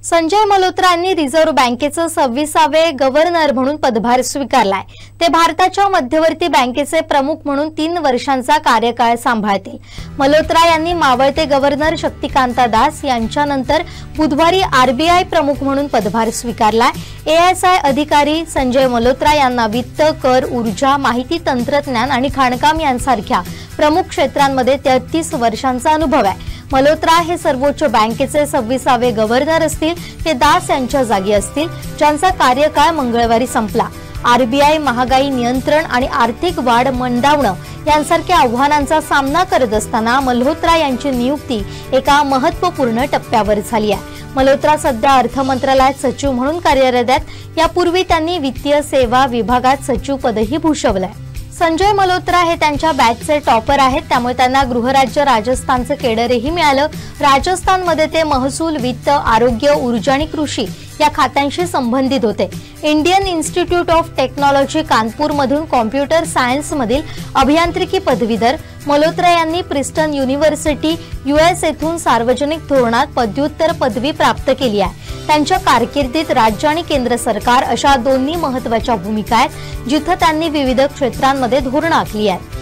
संजय मल्होत्रा यांनी रिझर्व्ह बँकेचे 26वे गव्हर्नर म्हणून पदभार स्वीकारलाय। ते भारताच्या मध्यवर्ती बँकेचे प्रमुख म्हणून 3 वर्षांचा कार्यकाळ सांभाळतील। मल्होत्रा यांनी मावळते गव्हर्नर शक्तिकांता दास यांच्यानंतर बुधवारी आरबीआय प्रमुख म्हणून पदभार स्वीकारलाय। एएसआय अधिकारी संजय मल्होत्रा यांना वित्त, कर, ऊर्जा, माहिती तंत्रज्ञान आणि खाणकाम यांसारख्या प्रमुख क्षेत्रांमध्ये 33 वर्षांचा अनुभव आहे। मल्होत्रा हे सर्वोच्च बँकेचे 26वे गव्हर्नर असतील। ते दास यांच्या जागी असतील, ज्यांचा कार्यकाळ मंगळवारी संपला। आरबीआय महागाई नियंत्रण आणि आर्थिक वाढ मंदावणं यांसारख्या आव्हानांचा सामना करत असताना मल्होत्रा यांची नियुक्ती एका महत्त्वपूर्ण टप्प्यावर झाली आहे। मल्होत्रा सध्या अर्थ मंत्रालयात सचिव म्हणून कार्यरत आहेत। यापूर्वी त्यांनी वित्तीय सेवा विभागात सचिव पदही भूषवलंय। संजय मल्होत्रा हे त्यांच्या बॅचचे टॉपर आहेत, त्यामुळे त्यांना गृहराज्य राजस्थानचं केडरही मिळालं। राजस्थानमध्ये ते महसूल, वित्त, आरोग्य, ऊर्जा आणि कृषी या खात्यांशी संबंधित होते। Indian institute of technology Kanpur मधून कॉम्प्युटर सायन्स मधील अभियांत्रिकी पदवीधर मल्होत्रा यांनी प्रिस्टन युनिव्हर्सिटी यूएस येथून सार्वजनिक धोरणात पदव्युत्तर पदवी प्राप्त केली आहे। त्यांच्या कारकिर्दीत राज्य आणि केंद्र सरकार अशा दोन्ही महत्त्वाच्या भूमिका आहेत, जिथे त्यांनी विविध क्षेत्रांमध्ये धोरणं आखली आहेत।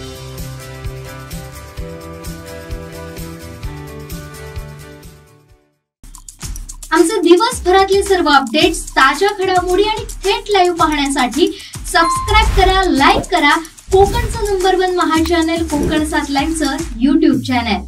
आमचे दिवसभरातले सर्व अपडेट्स, ताज्या घडामोडी आणि थेट लाईव्ह पाहण्यासाठी सबस्क्राइब करा, लाईक करा कोकणचं नंबर 1 महा चॅनल कोकण 7 लाईव्हचं YouTube चॅनल।